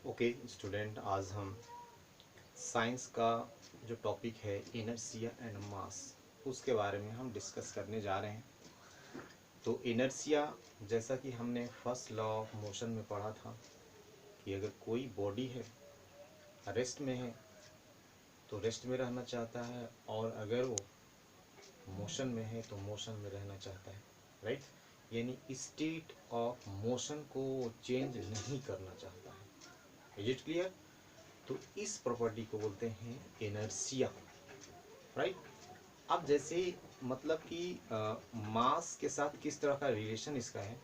Okay student, आज हम science का जो टॉपिक है इनर्शिया एंड मास उसके बारे में हम डिस्कस करने जा रहे हैं। तो इनर्शिया, जैसा कि हमने फर्स्ट लॉ ऑफ मोशन में पढ़ा था कि अगर कोई बॉडी है रेस्ट में है तो रेस्ट में रहना चाहता है, और अगर वो मोशन में है तो मोशन में रहना चाहता है, राइट। यानी स्टेट ऑफ मोशन को चेंज नहीं करना चाहता है। Is it clear? तो इस प्रॉपर्टी को बोलते हैं इनर्शिया, राइट। अब जैसे मतलब कि मास के साथ किस तरह का रिलेशन इसका है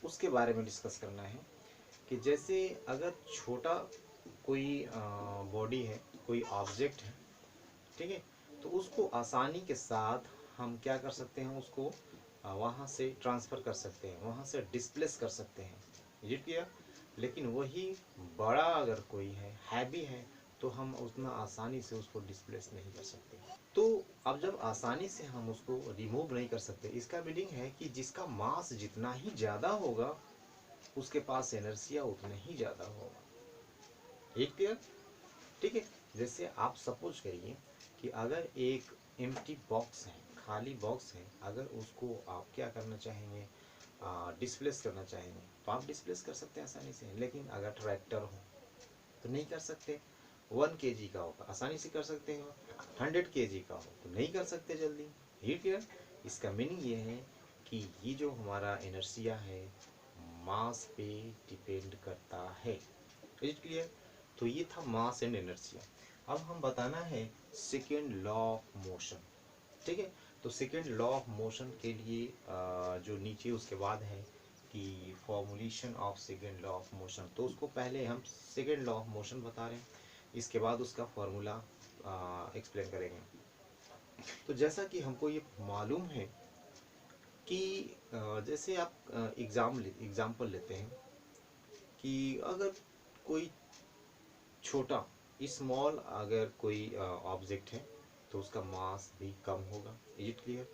उसके बारे में डिस्कस करना है। कि जैसे अगर छोटा कोई बॉडी है, कोई ऑब्जेक्ट है, ठीक है, तो उसको आसानी के साथ हम क्या कर सकते हैं, उसको वहाँ से ट्रांसफ़र कर सकते हैं, वहाँ से डिस्प्लेस कर सकते हैं। ये क्लियर? लेकिन वही बड़ा अगर कोई है, हैवी है, तो हम उतना आसानी से उसको डिस्प्लेस नहीं कर सकते। तो अब जब आसानी से हम उसको रिमूव नहीं कर सकते, इसका मीनिंग है कि जिसका मास जितना ही ज़्यादा होगा उसके पास एनर्जिया उतना ही ज़्यादा होगा। ठीक क्लियर? ठीक है। जैसे आप सपोज करिए कि अगर एक एम्प्टी बॉक्स है, खाली बॉक्स है, अगर उसको आप क्या करना चाहेंगे, डिस्प्लेस करना चाहेंगे, तो आप डिस्प्लेस कर सकते हैं आसानी से। लेकिन अगर ट्रैक्टर हो तो नहीं कर सकते। 1 kg का हो तो आसानी से कर सकते हो, 100 kg का हो तो नहीं कर सकते जल्दी। ये क्लियर? इसका मीनिंग ये है कि ये जो हमारा इनर्शिया है मास पे डिपेंड करता है। Is clear? तो ये था मास एंड इनर्शिया। अब हम बताना है सेकेंड लॉ ऑफ मोशन। ठीक है। तो सेकेंड लॉ ऑफ मोशन के लिए जो नीचे उसके बाद है कि formulation of second law of motion, तो उसको पहले हम सेकेंड लॉ ऑफ मोशन बता रहे हैं, इसके बाद उसका फॉर्मूला एक्सप्लेन करेंगे। तो जैसा कि हमको ये मालूम है कि जैसे आप एग्जाम्पल लेते हैं कि अगर कोई छोटा स्मॉल अगर कोई ऑब्जेक्ट है तो उसका मास भी कम होगा। Is it clear?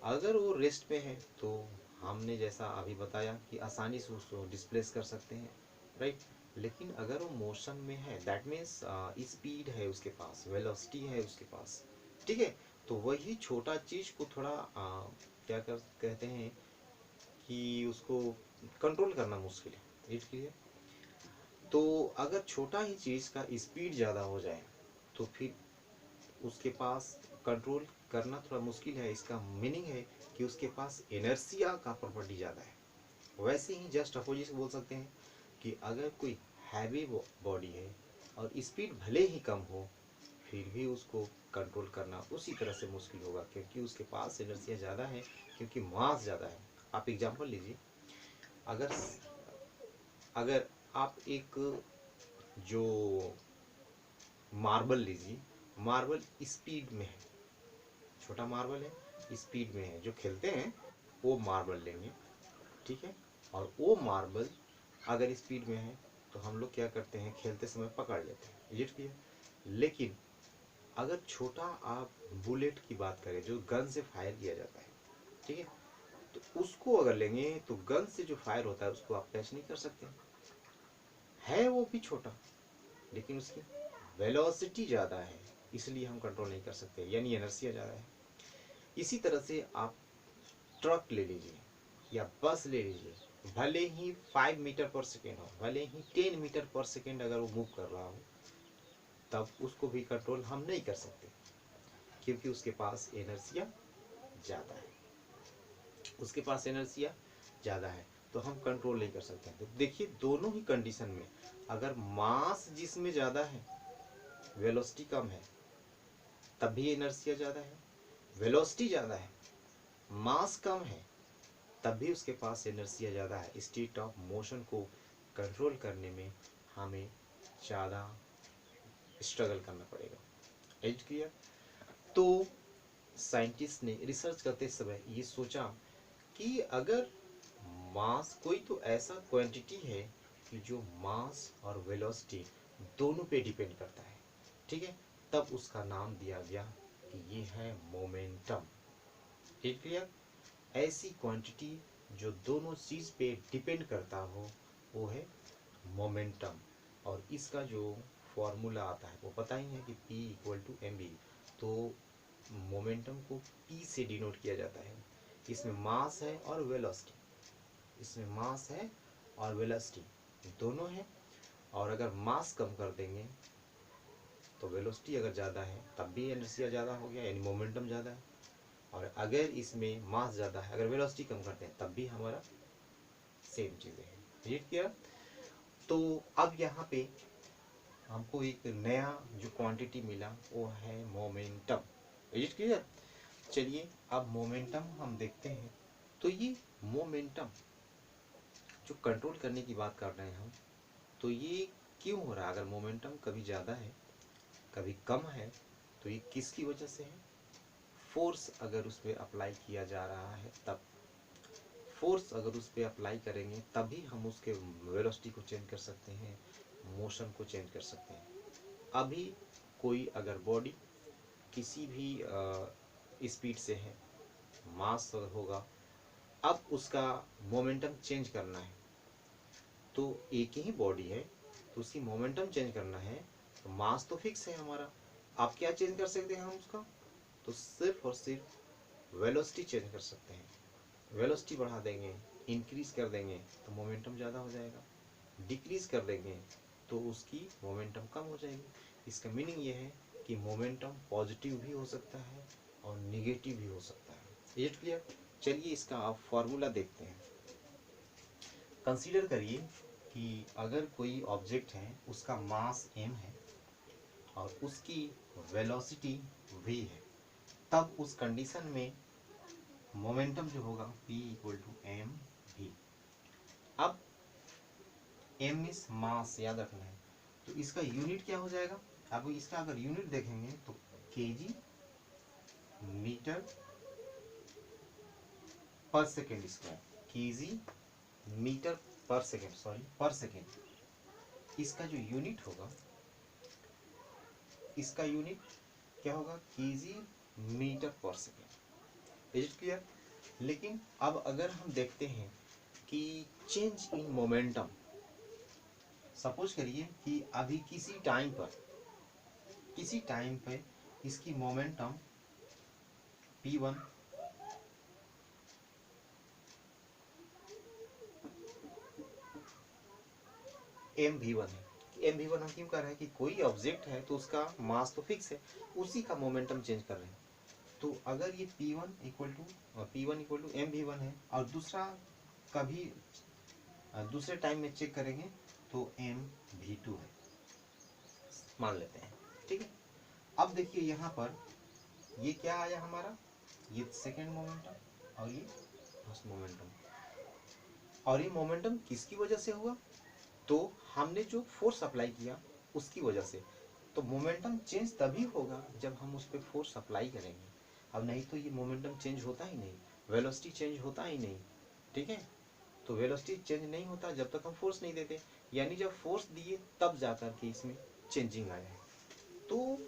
अगर वो रेस्ट पे है तो हमने जैसा अभी बताया कि आसानी से उसको डिस्प्लेस कर सकते हैं, राइट। लेकिन अगर वो मोशन में है, दैट मीन्स स्पीड है उसके पास, वेलोसिटी है उसके पास, ठीक है, तो वही छोटा चीज़ को थोड़ा क्या कर कहते हैं कि उसको कंट्रोल करना मुश्किल है। It clear? तो अगर छोटा ही चीज़ का स्पीड ज़्यादा हो जाए तो फिर उसके पास कंट्रोल करना थोड़ा मुश्किल है। इसका मीनिंग है कि उसके पास इनर्शिया का प्रॉपर्टी ज़्यादा है। वैसे ही जस्ट अपोजिट बोल सकते हैं कि अगर कोई हैवी बॉडी है और स्पीड भले ही कम हो फिर भी उसको कंट्रोल करना उसी तरह से मुश्किल होगा, क्योंकि उसके पास इनर्शिया ज़्यादा है, क्योंकि मास ज़्यादा है। आप एग्जांपल लीजिए, अगर अगर आप एक जो मार्बल लीजिए, मार्बल स्पीड में है, छोटा मार्बल है स्पीड में है, जो खेलते हैं वो मार्बल लेंगे, ठीक है, और वो मार्बल अगर स्पीड में है तो हम लोग क्या करते हैं, खेलते समय पकड़ लेते हैं। Is it clear? लेकिन अगर छोटा आप बुलेट की बात करें जो गन से फायर किया जाता है, ठीक है, तो उसको अगर लेंगे तो गन से जो फायर होता है उसको आप कैच नहीं कर सकते। है वो भी छोटा लेकिन उसकी वेलोसिटी ज़्यादा है, इसलिए हम कंट्रोल नहीं कर सकते, यानी एनर्जिया ज़्यादा है। इसी तरह से आप ट्रक ले लीजिए या बस ले लीजिए, भले ही 5 मीटर पर सेकेंड हो, भले ही 10 मीटर पर सेकेंड अगर वो मूव कर रहा हो, तब उसको भी कंट्रोल हम नहीं कर सकते, क्योंकि उसके पास एनर्जिया ज़्यादा है। उसके पास एनर्जिया ज़्यादा है तो हम कंट्रोल नहीं कर सकते। तो देखिए दोनों ही कंडीशन में अगर मास जिसमें ज़्यादा है, वेलोसिटी कम है, तब भी एनर्जिया ज़्यादा है। वेलोसिटी ज़्यादा है, मास कम है, तब भी उसके पास एनर्जिया ज़्यादा है। स्टेट ऑफ मोशन को कंट्रोल करने में हमें ज़्यादा स्ट्रगल करना पड़ेगा। Is clear? तो साइंटिस्ट ने रिसर्च करते समय ये सोचा कि अगर मास कोई तो ऐसा क्वांटिटी है कि जो मास और वेलोसिटी दोनों पे डिपेंड करता है, ठीक है, तब उसका नाम दिया गया कि ये है मोमेंटम। Is clear? ऐसी क्वांटिटी जो दोनों चीज़ पे डिपेंड करता हो वो है मोमेंटम। और इसका जो फॉर्मूला आता है वो पता ही है कि P equal to M V. तो मोमेंटम को P से डिनोट किया जाता है। इसमें मास है और वेलोसिटी, इसमें मास है और वेलोसिटी दोनों है। और अगर मास कम कर देंगे तो वेलोसिटी अगर ज़्यादा है तब भी इनर्शिया ज़्यादा हो गया, यानी मोमेंटम ज़्यादा है। और अगर इसमें मास ज़्यादा है, अगर वेलोसिटी कम करते हैं तब भी हमारा सेम चीज़ें हैं। रीड किया। तो अब यहाँ पे हमको एक नया जो क्वांटिटी मिला वो है मोमेंटम। Read clear. चलिए अब मोमेंटम हम देखते हैं। तो ये मोमेंटम जो कंट्रोल करने की बात कर रहे हैं हम, तो ये क्यों हो रहा है? अगर मोमेंटम कभी ज़्यादा है कभी कम है तो ये किसकी वजह से है? फोर्स अगर उस पर अप्लाई किया जा रहा है तब, फोर्स अगर उस पर अप्लाई करेंगे तभी हम उसके वेलोसिटी को चेंज कर सकते हैं, मोशन को चेंज कर सकते हैं। अभी कोई अगर बॉडी किसी भी स्पीड से है, मास होगा, अब उसका मोमेंटम चेंज करना है, तो एक ही बॉडी है तो उसकी मोमेंटम चेंज करना है, तो मास तो फिक्स है हमारा। अब क्या चेंज कर सकते हैं हम उसका? तो सिर्फ और सिर्फ वेलोसिटी चेंज कर सकते हैं। वेलोसिटी बढ़ा देंगे, इंक्रीज कर देंगे तो मोमेंटम ज़्यादा हो जाएगा, डिक्रीज कर देंगे तो उसकी मोमेंटम कम हो जाएगी। इसका मीनिंग ये है कि मोमेंटम पॉजिटिव भी हो सकता है और निगेटिव भी हो सकता है। ये क्लियर। चलिए इसका आप फॉर्मूला देखते हैं। कंसीडर करिए कि अगर कोई ऑब्जेक्ट है, उसका मास m है और उसकी वेलोसिटी v है, तब उस कंडीशन में मोमेंटम जो होगा p equal to M V. अब m इज मास, याद रखना है। तो इसका यूनिट क्या हो जाएगा? अब इसका अगर यूनिट देखेंगे तो केजी मीटर पर सेकेंड स्क्वायर, केजी मीटर पर सेकेंड, सॉरी पर सेकेंड। इसका जो यूनिट होगा, इसका यूनिट क्या होगा? केजी मीटर पर सेकेंड। Is it clear? लेकिन अब अगर हम देखते हैं कि चेंज इन मोमेंटम, सपोज करिए कि अभी किसी टाइम पे इसकी मोमेंटम p1 mv1 है। mv1 हम क्यों कर रहे हैं? कि कोई ऑब्जेक्ट है तो उसका मास तो फिक्स है, उसी का मोमेंटम चेंज कर रहे हैं। तो अगर ये p1 इक्वल टू mv1 है और दूसरा कभी दूसरे टाइम में चेक करेंगे तो mv2 है, मान लेते हैं, ठीक है। अब देखिए यहाँ पर ये क्या आया हमारा? ये सेकेंड मोमेंटम और ये फर्स्ट मोमेंटम। और ये मोमेंटम किसकी वजह से हुआ? तो हमने जो फोर्स अप्लाई किया उसकी वजह से। तो मोमेंटम चेंज तभी होगा जब हम उस पर फोर्स अप्लाई करेंगे, अब नहीं तो ये मोमेंटम चेंज होता ही नहीं, वेलोसिटी चेंज होता ही नहीं, ठीक है। तो वेलोसिटी चेंज नहीं होता जब तक हम फोर्स नहीं देते, यानी जब फोर्स दिए तब जाकर के इसमें चेंजिंग आया है। तो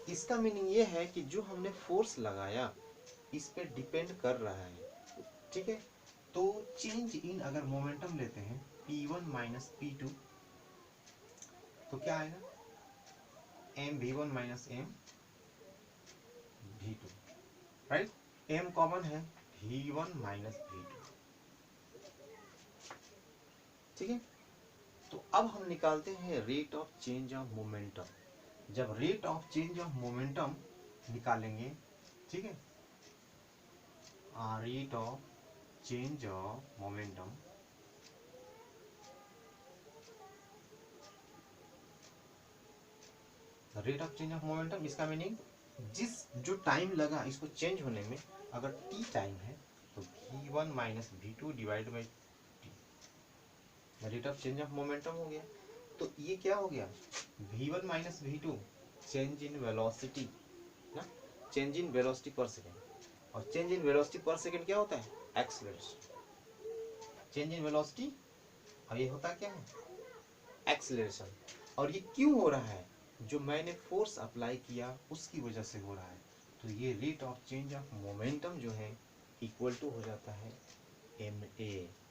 इसका मीनिंग ये है कि जो हमने फोर्स लगाया इस पे डिपेंड कर रहा है, ठीक है। तो चेंज इन अगर मोमेंटम लेते हैं p1 माइनस p2 तो क्या आएगा? mv1 minus mv2, right. m common है, v1 माइनस v2, ठीक है। तो अब हम निकालते हैं rate of change of momentum. जब rate of change of momentum निकालेंगे, ठीक है, rate of change of momentum, rate of change of momentum, इसका मीनिंग जिस जो टाइम लगा इसको चेंज होने में, अगर t टाइम है तो v1 minus v2 divide by t, rate of change of momentum हो गया। तो ये क्या हो गया? v1 minus v2 change in velocity ना, चेंज इन वेलोसिटी पर सेकेंड। और चेंज इन वेलोसिटी पर सेकेंड क्या होता है? एक्सेलरेशन। चेंज इन वेलोसिटी, और ये होता क्या है? एक्सेलरेशन। और ये क्यों हो रहा है? जो मैंने फोर्स अप्लाई किया उसकी वजह से हो रहा है। तो ये rate of change of momentum जो है इक्वल टू हो जाता है ma,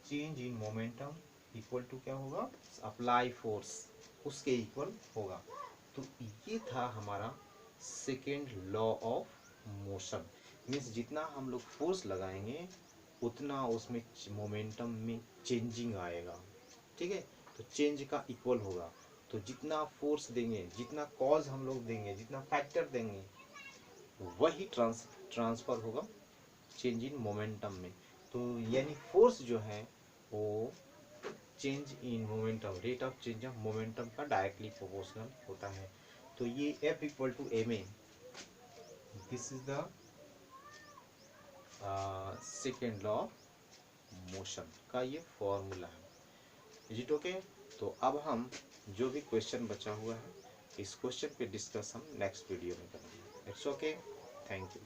change in momentum equal to क्या होगा, अप्लाई फोर्स उसके इक्वल होगा। तो ये था हमारा second law of motion. Means जितना हम लोग फोर्स लगाएंगे उतना उसमें मोमेंटम में चेंजिंग आएगा। ठीक है, तो चेंज का इक्वल होगा। तो जितना फोर्स देंगे, जितना कॉज हम लोग देंगे, जितना फैक्टर देंगे, वही ट्रांसफर होगा चेंज इन मोमेंटम में। तो यानी फोर्स जो है वो change in momentum, rate of change of momentum का डायरेक्टली प्रोपोर्शनल होता है। तो ये F equal to M A, this is the second law of motion का ये फॉर्मूला है। Is it okay? तो अब हम जो भी क्वेश्चन बचा हुआ है इस क्वेश्चन पे डिस्कस हम नेक्स्ट वीडियो में करेंगे। It's okay, thank you.